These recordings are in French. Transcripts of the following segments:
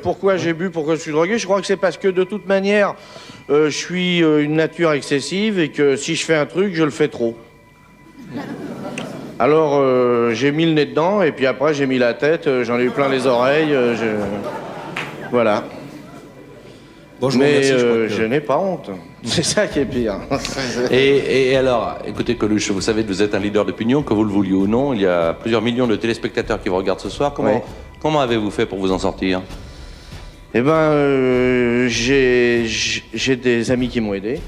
pourquoi j'ai bu, pourquoi je suis drogué. Je crois que c'est parce que de toute manière, je suis une nature excessive et que si je fais un truc, je le fais trop. Alors, j'ai mis le nez dedans et puis après, j'ai mis la tête, j'en ai eu plein les oreilles. Voilà. Bon, je Mais remercie, je n'ai pas honte. C'est ça qui est pire. Et alors, écoutez Coluche, vous savez que vous êtes un leader d'opinion, que vous le vouliez ou non. Il y a plusieurs millions de téléspectateurs qui vous regardent ce soir. Comment avez-vous fait pour vous en sortir? Eh ben, j'ai des amis qui m'ont aidé.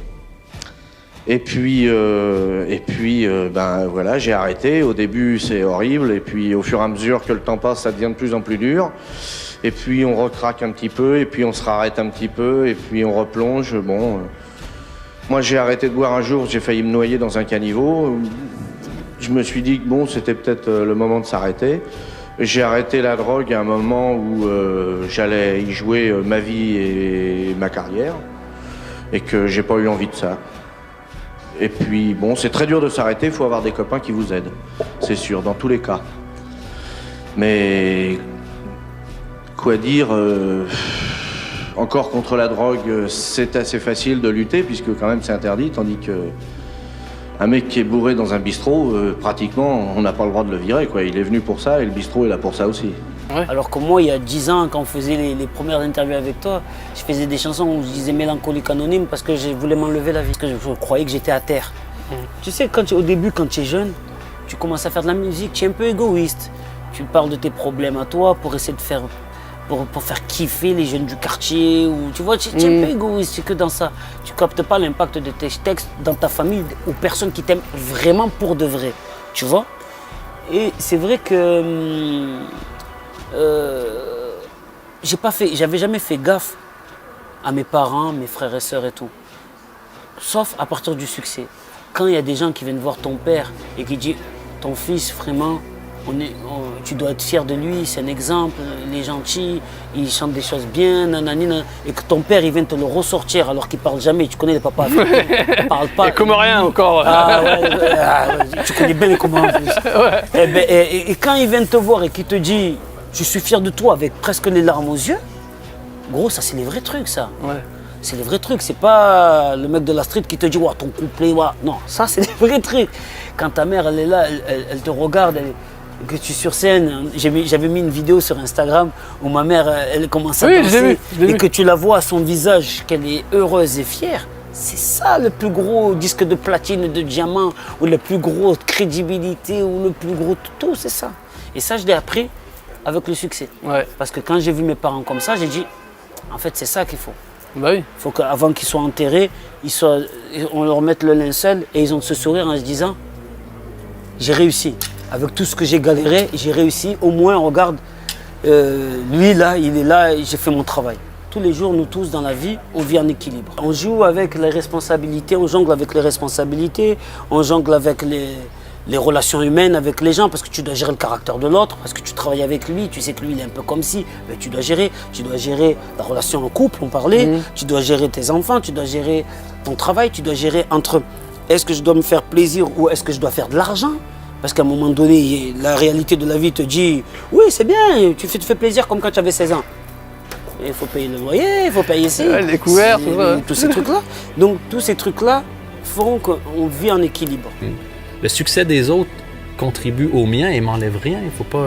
Et puis, ben voilà, j'ai arrêté. Au début, c'est horrible. Et puis, au fur et à mesure que le temps passe, ça devient de plus en plus dur. Et puis, on recraque un petit peu. Et puis, on se rarrête un petit peu. Et puis, on replonge. Bon, moi, j'ai arrêté de boire un jour. J'ai failli me noyer dans un caniveau. Je me suis dit que bon, c'était peut-être le moment de s'arrêter. J'ai arrêté la drogue à un moment où j'allais y jouer ma vie et ma carrière. Et que j'ai pas eu envie de ça. Et puis, bon, c'est très dur de s'arrêter, il faut avoir des copains qui vous aident. C'est sûr, dans tous les cas. Mais, quoi dire, encore contre la drogue, c'est assez facile de lutter, puisque quand même c'est interdit, tandis que un mec qui est bourré dans un bistrot, pratiquement, on n'a pas le droit de le virer, quoi. Il est venu pour ça, et le bistrot est là pour ça aussi. Ouais. Alors que moi, il y a 10 ans, quand on faisait les premières interviews avec toi, je faisais des chansons où je disais mélancolique anonyme parce que je voulais m'enlever la vie, parce que je croyais que j'étais à terre. Tu sais, au début, quand tu es jeune, tu commences à faire de la musique, tu es un peu égoïste. Tu parles de tes problèmes à toi pour essayer de faire, pour faire kiffer les jeunes du quartier. Ou, tu vois, tu es un peu égoïste, c'est que dans ça. Tu captes pas l'impact de tes textes dans ta famille aux personnes qui t'aiment vraiment pour de vrai. Tu vois? Et c'est vrai que... j'avais jamais fait gaffe à mes parents, mes frères et sœurs et tout. Sauf à partir du succès. Quand il y a des gens qui viennent voir ton père et qui disent ton fils, vraiment, tu dois être fier de lui, c'est un exemple, il est gentil, il chante des choses bien, nanani, et que ton père il vient te le ressortir alors qu'il parle jamais, tu connais les papas, il parle pas. Et comorien encore. Tu connais bien les Comoriens en plus. Ouais. Et quand il vient te voir et qu'il te dit je suis fier de toi avec presque les larmes aux yeux, gros, ça c'est les vrais trucs, ça. Ouais. C'est les vrais trucs, c'est pas le mec de la street qui te dit ouais, ton couplet, ouais. Non, ça c'est les vrais trucs. Quand ta mère elle est là, elle te regarde, que tu es sur scène, j'avais mis une vidéo sur Instagram où ma mère elle commence à danser et que tu la vois à son visage qu'elle est heureuse et fière. C'est ça le plus gros disque de platine, de diamant, ou la plus grosse crédibilité, ou le plus gros tout, c'est ça. Et ça je l'ai appris avec le succès. Ouais. Parce que quand j'ai vu mes parents comme ça, j'ai dit, en fait, c'est ça qu'il faut. Bah oui. Il faut qu'avant qu'ils soient enterrés, on leur mette le linceul et ils ont ce sourire en se disant, j'ai réussi. Avec tout ce que j'ai galéré, j'ai réussi. Au moins, regarde, lui là, il est là et j'ai fait mon travail. Tous les jours, nous tous dans la vie, on vit en équilibre. On joue avec les responsabilités, on jongle avec les responsabilités, on jongle avec les relations humaines avec les gens, parce que tu dois gérer le caractère de l'autre, parce que tu travailles avec lui, tu sais que lui il est un peu comme si, mais tu dois gérer la relation en couple, on parlait, tu dois gérer tes enfants, tu dois gérer ton travail, tu dois gérer entre est-ce que je dois me faire plaisir ou est-ce que je dois faire de l'argent, parce qu'à un moment donné, la réalité de la vie te dit, oui c'est bien, tu te fais plaisir comme quand tu avais 16 ans. Il faut payer le loyer, il faut payer ici, les couverts, tous ces trucs-là. Donc tous ces trucs-là font qu'on vit en équilibre. Le succès des autres contribue au mien et m'enlève rien. Il faut pas.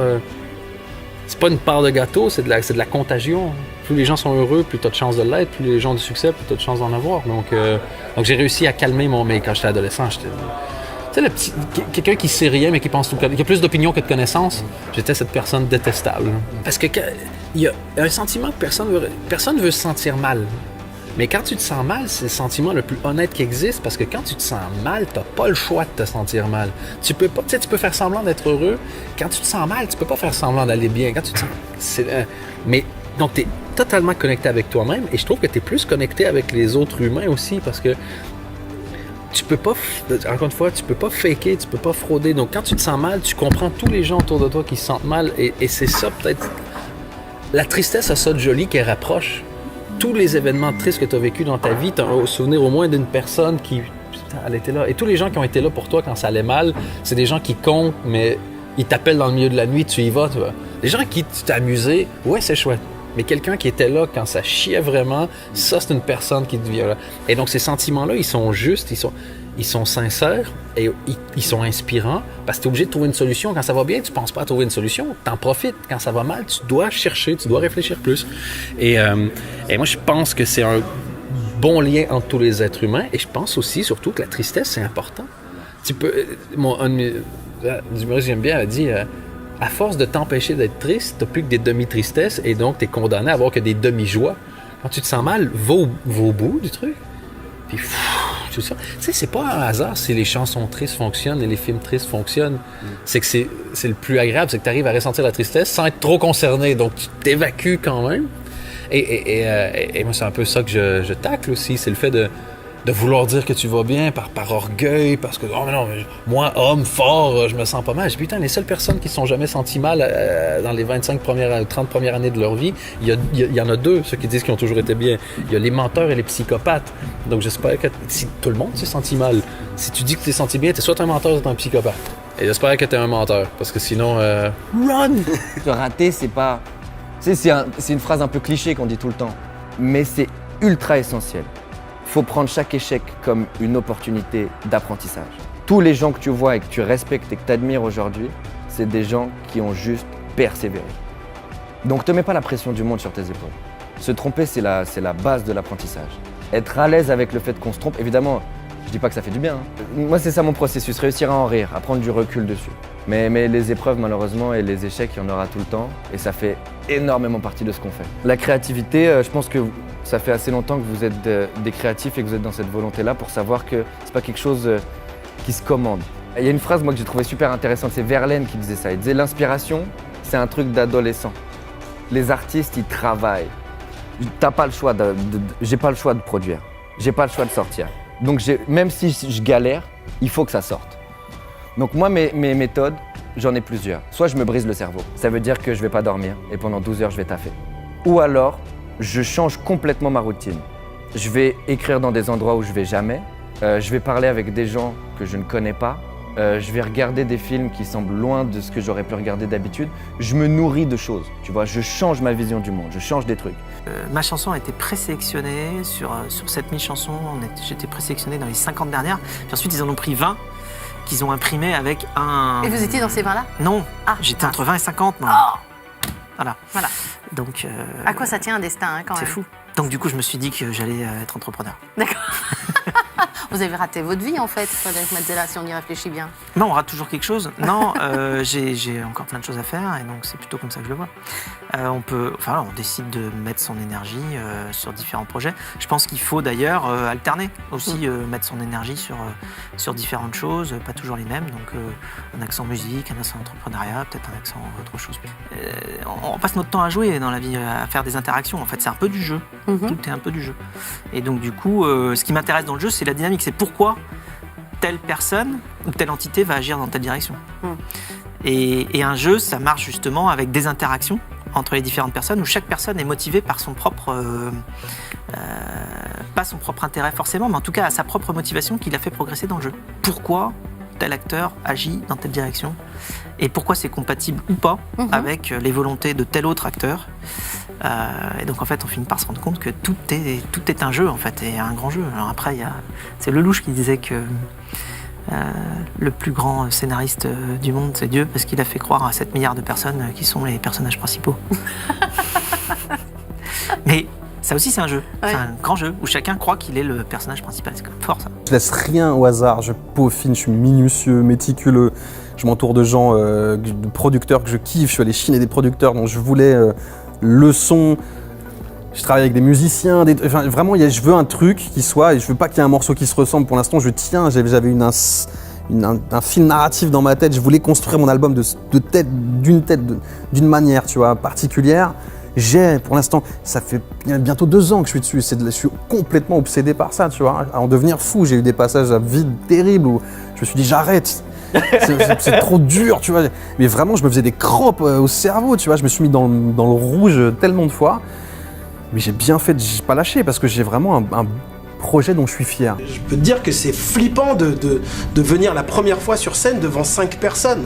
C'est pas une part de gâteau, c'est de la contagion. Plus les gens sont heureux, plus tu as de chances de l'être. Plus les gens ont du succès, plus tu as de chances d'en avoir. Donc j'ai réussi à calmer mais quand j'étais adolescent, j'étais. Tu sais, le petit. Quelqu'un qui sait rien mais qui pense tout le temps, qui a plus d'opinion que de connaissances, j'étais cette personne détestable. Parce que il y a un sentiment que personne veut se sentir mal. Mais quand tu te sens mal, c'est le sentiment le plus honnête qui existe, parce que quand tu te sens mal, t'as pas le choix de te sentir mal. Tu peux pas, tu sais, tu peux faire semblant d'être heureux. Quand tu te sens mal, tu peux pas faire semblant d'aller bien. Quand tu te sens, mais donc t'es totalement connecté avec toi-même, et je trouve que t'es plus connecté avec les autres humains aussi, parce que tu peux pas, encore une fois, tu peux pas faker, tu peux pas frauder. Donc quand tu te sens mal, tu comprends tous les gens autour de toi qui se sentent mal, et c'est ça peut-être. La tristesse a ça de joli qu'elle rapproche. Tous les événements tristes que tu as vécu dans ta vie, tu as un souvenir au moins d'une personne qui, putain, elle était là. Et tous les gens qui ont été là pour toi quand ça allait mal, c'est des gens qui comptent, mais ils t'appellent dans le milieu de la nuit, tu y vas, tu vois. Les gens qui tu t'es amusé, ouais, c'est chouette. Mais quelqu'un qui était là quand ça chiait vraiment, ça, c'est une personne qui devient là. Et donc, ces sentiments-là, ils sont justes, ils sont sincères et ils sont inspirants parce que tu es obligé de trouver une solution. Quand ça va bien, tu ne penses pas à trouver une solution. Tu en profites. Quand ça va mal, tu dois chercher, tu dois réfléchir plus. Et moi, je pense que c'est un bon lien entre tous les êtres humains. Et je pense aussi, surtout, que la tristesse, c'est important. Tu peux... un de mes humoristes que j'aime bien a dit... à force de t'empêcher d'être triste, t'as plus que des demi-tristesses et donc t'es condamné à avoir que des demi-joies. Quand tu te sens mal, va au bout du truc. Puis, tout ça. Tu sais, c'est pas un hasard si les chansons tristes fonctionnent et les films tristes fonctionnent. C'est que c'est le plus agréable, c'est que tu arrives à ressentir la tristesse sans être trop concerné. Donc, tu t'évacues quand même. Et moi, c'est un peu ça que je tacle aussi. C'est le fait de vouloir dire que tu vas bien par orgueil, parce que, oh mais non, moi, homme fort, je me sens pas mal. Je dis, putain, les seules personnes qui se sont jamais senties mal dans les 30 premières années de leur vie, il y en a deux, ceux qui disent qu'ils ont toujours été bien. Il y a les menteurs et les psychopathes. Donc j'espère que si tout le monde s'est senti mal, si tu dis que tu t'es senti bien, t'es soit un menteur, soit un psychopathe. Et j'espère que t'es un menteur, parce que sinon, run! Le rater, c'est pas... Tu sais, c'est une phrase un peu cliché qu'on dit tout le temps, mais c'est ultra essentiel. Il faut prendre chaque échec comme une opportunité d'apprentissage. Tous les gens que tu vois et que tu respectes et que tu admires aujourd'hui, c'est des gens qui ont juste persévéré. Donc te mets pas la pression du monde sur tes épaules. Se tromper, c'est la base de l'apprentissage. Être à l'aise avec le fait qu'on se trompe, évidemment, je dis pas que ça fait du bien. Moi, c'est ça mon processus, réussir à en rire, à prendre du recul dessus. Mais les épreuves, malheureusement, et les échecs, il y en aura tout le temps. Et ça fait énormément partie de ce qu'on fait. La créativité, je pense que ça fait assez longtemps que vous êtes des créatifs et que vous êtes dans cette volonté-là pour savoir que c'est pas quelque chose qui se commande. Il y a une phrase, moi, que j'ai trouvée super intéressante, c'est Verlaine qui disait ça. Il disait « L'inspiration, c'est un truc d'adolescent. Les artistes, ils travaillent. T'as pas le choix j'ai pas le choix de produire. J'ai pas le choix de sortir. Donc même si je galère, il faut que ça sorte. Donc moi, mes méthodes, j'en ai plusieurs. Soit je me brise le cerveau. Ça veut dire que je vais pas dormir et pendant 12 heures, je vais taffer. Ou alors, je change complètement ma routine. Je vais écrire dans des endroits où je vais jamais. Je vais parler avec des gens que je ne connais pas. Je vais regarder des films qui semblent loin de ce que j'aurais pu regarder d'habitude. Je me nourris de choses, tu vois. Je change ma vision du monde, je change des trucs. Ma chanson a été présélectionnée sur 7000 chansons. J'étais présélectionné dans les 50 dernières. Puis ensuite, ils en ont pris 20 qu'ils ont imprimé avec un... Et vous étiez dans ces 20-là? Non, j'étais entre 20 et 50, moi. Oh. Voilà. Donc... à quoi ça tient un destin, hein, quand même? C'est fou. Donc du coup, je me suis dit que j'allais être entrepreneur. D'accord. Vous avez raté votre vie, en fait, Frédéric Mazzella, si on y réfléchit bien. Non, on rate toujours quelque chose. Non, j'ai encore plein de choses à faire, et donc c'est plutôt comme ça que je le vois. On décide de mettre son énergie sur différents projets. Je pense qu'il faut d'ailleurs alterner aussi, mettre son énergie sur différentes choses, pas toujours les mêmes. Donc un accent musique, un accent entrepreneuriat, peut-être un accent autre chose. On passe notre temps à jouer dans la vie, à faire des interactions. En fait, c'est un peu du jeu. Tout est un peu du jeu. Et donc du coup, ce qui m'intéresse dans le jeu, c'est la dynamique. C'est pourquoi telle personne ou telle entité va agir dans telle direction. Et un jeu, ça marche justement avec des interactions entre les différentes personnes où chaque personne est motivée par son propre... pas son propre intérêt forcément, mais en tout cas à sa propre motivation qui l'a fait progresser dans le jeu. Pourquoi tel acteur agit dans telle direction et pourquoi c'est compatible ou pas avec les volontés de tel autre acteur. Et donc en fait on finit par se rendre compte que tout est un jeu en fait, et un grand jeu. Alors après c'est Lelouch qui disait que le plus grand scénariste du monde c'est Dieu, parce qu'il a fait croire à 7 milliards de personnes qui sont les personnages principaux. Mais ça aussi c'est un jeu, c'est un grand jeu où chacun croit qu'il est le personnage principal, c'est quand même fort ça. Je laisse rien au hasard, je peaufine, je suis minutieux, méticuleux, je m'entoure de gens, de producteurs que je kiffe, je suis allé chiner des producteurs dont je voulais le son, je travaille avec des musiciens, vraiment je veux un truc qui soit, et je veux pas qu'il y ait un morceau qui se ressemble pour l'instant, j'avais un fil narratif dans ma tête, je voulais construire mon album d'une manière, tu vois, particulière. Pour l'instant, ça fait bientôt 2 ans que je suis dessus, je suis complètement obsédé par ça, tu vois, à en devenir fou. J'ai eu des passages à vide terribles où je me suis dit j'arrête, c'est trop dur, tu vois. Mais vraiment, je me faisais des crampes au cerveau, tu vois, je me suis mis dans le rouge tellement de fois. Mais j'ai bien fait de pas lâcher parce que j'ai vraiment un projet dont je suis fier. Je peux te dire que c'est flippant de venir la première fois sur scène devant 5 personnes.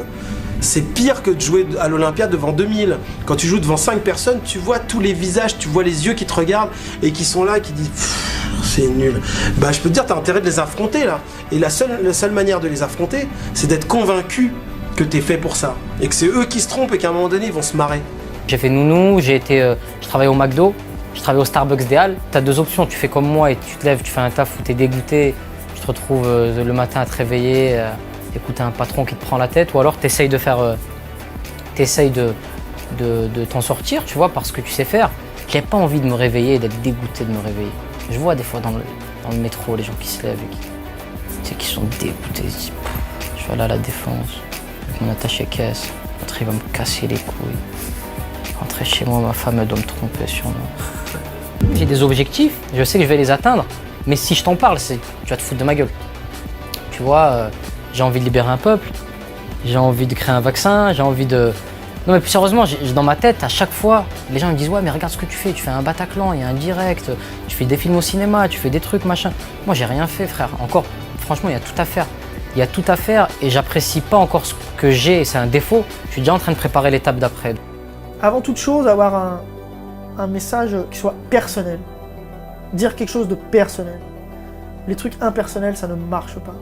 c'est pire que de jouer à l'Olympia devant 2000. Quand tu joues devant 5 personnes, tu vois tous les visages, tu vois les yeux qui te regardent et qui sont là, qui disent c'est nul. Bah je peux te dire, t'as intérêt de les affronter là. Et la seule manière de les affronter, c'est d'être convaincu que t'es fait pour ça. Et que c'est eux qui se trompent et qu'à un moment donné, ils vont se marrer. J'ai fait nounou, je travaillais au McDo, je travaillais au Starbucks des Halles. T'as deux options, tu fais comme moi et tu te lèves, tu fais un taf où t'es dégoûté, tu te retrouves le matin à te réveiller, écouter un patron qui te prend la tête, ou alors t'essayes de t'en sortir, tu vois, parce que tu sais faire. J'ai pas envie de me réveiller et d'être dégoûté de me réveiller. Je vois des fois dans le métro les gens qui se lèvent et qui sont dégoûtés. Ils se disent, je vais aller à la Défense avec mon attaché-caisse, l'autre il va me casser les couilles. Rentrer chez moi, ma femme elle doit me tromper sûrement. J'ai des objectifs, je sais que je vais les atteindre, mais si je t'en parle, tu vas te foutre de ma gueule. Tu vois, j'ai envie de libérer un peuple, j'ai envie de créer un vaccin, j'ai envie de... Non mais plus sérieusement, dans ma tête, à chaque fois, les gens me disent « Ouais, mais regarde ce que tu fais un Bataclan, il y a un direct, tu fais des films au cinéma, tu fais des trucs, machin. » Moi, j'ai rien fait, frère. Encore, franchement, il y a tout à faire. Il y a tout à faire et j'apprécie pas encore ce que j'ai, c'est un défaut. Je suis déjà en train de préparer l'étape d'après. Avant toute chose, avoir un message qui soit personnel. Dire quelque chose de personnel. Les trucs impersonnels, ça ne marche pas.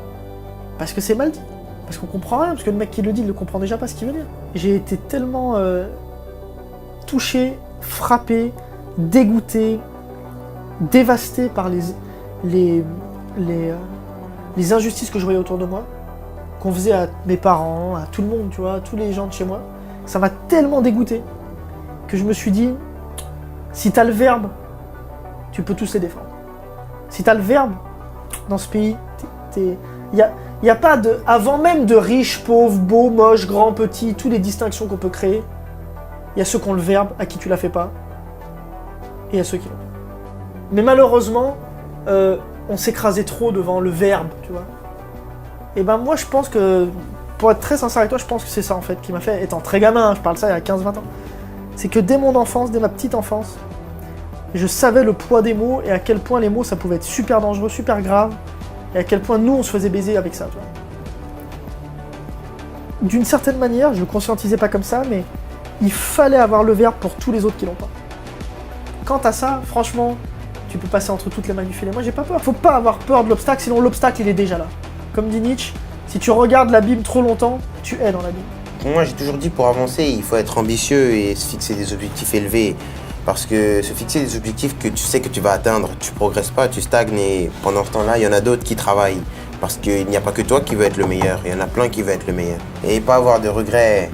Parce que c'est mal dit. Parce qu'on comprend rien, parce que le mec qui le dit, il ne comprend déjà pas ce qu'il veut dire. J'ai été tellement touché, frappé, dégoûté, dévasté par les injustices que je voyais autour de moi, qu'on faisait à mes parents, à tout le monde, tu vois, à tous les gens de chez moi. Ça m'a tellement dégoûté que je me suis dit, si t'as le verbe, tu peux tous les défendre. Si t'as le verbe, dans ce pays, il n'y a pas de... Avant même de riche, pauvre, beau, moche, grand, petit, toutes les distinctions qu'on peut créer, il y a ceux qui ont le verbe, à qui tu la fais pas, et il y a ceux qui l'ont. Mais malheureusement, on s'écrasait trop devant le verbe, tu vois. Et ben moi, je pense que, pour être très sincère avec toi, je pense que c'est ça en fait qui m'a fait, étant très gamin, je parle ça il y a 15-20 ans, c'est que dès mon enfance, dès ma petite enfance, je savais le poids des mots et à quel point les mots ça pouvait être super dangereux, super grave, et à quel point nous on se faisait baiser avec ça, tu vois. D'une certaine manière, je le conscientisais pas comme ça, mais il fallait avoir le verbe pour tous les autres qui l'ont pas. Quant à ça, franchement, tu peux passer entre toutes les mailles du filet. Moi j'ai pas peur. Faut pas avoir peur de l'obstacle, sinon l'obstacle il est déjà là. Comme dit Nietzsche, si tu regardes l'abîme trop longtemps, tu es dans l'abîme. Pour moi, j'ai toujours dit, pour avancer, il faut être ambitieux et se fixer des objectifs élevés. Parce que se fixer des objectifs que tu sais que tu vas atteindre, tu progresses pas, tu stagnes et pendant ce temps-là, il y en a d'autres qui travaillent. Parce qu'il n'y a pas que toi qui veux être le meilleur, il y en a plein qui veulent être le meilleur. Et pas avoir de regrets,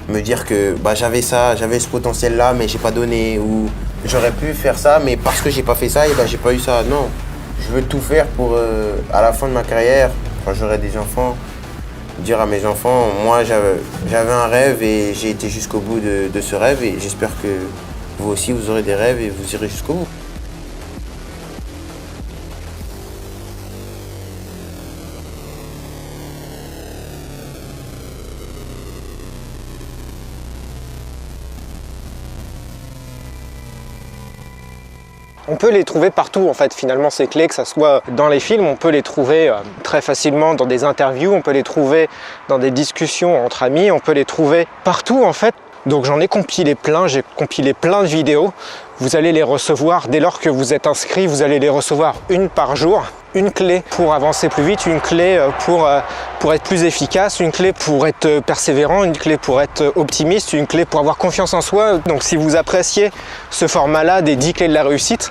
me dire que bah, j'avais ce potentiel-là, mais j'ai pas donné. Ou j'aurais pu faire ça, mais parce que j'ai pas fait ça, et bah, j'ai pas eu ça. Non, je veux tout faire pour, à la fin de ma carrière, quand j'aurai des enfants, dire à mes enfants, moi j'avais un rêve et j'ai été jusqu'au bout de ce rêve et j'espère que vous aussi vous aurez des rêves et vous irez jusqu'au bout. On peut les trouver partout en fait, finalement ces clés, que ce soit dans les films, on peut les trouver très facilement dans des interviews, on peut les trouver dans des discussions entre amis, on peut les trouver partout en fait. Donc j'en ai compilé plein, j'ai compilé plein de vidéos. Vous allez les recevoir dès lors que vous êtes inscrit, vous allez les recevoir une par jour. Une clé pour avancer plus vite, une clé pour être plus efficace, une clé pour être persévérant, une clé pour être optimiste, une clé pour avoir confiance en soi. Donc si vous appréciez ce format-là des 10 clés de la réussite,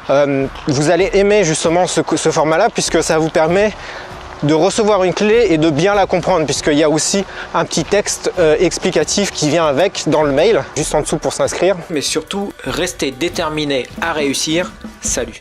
vous allez aimer justement ce format-là puisque ça vous permet de recevoir une clé et de bien la comprendre puisqu'il y a aussi un petit texte explicatif qui vient avec dans le mail, juste en dessous pour s'inscrire. Mais surtout, restez déterminés à réussir. Salut!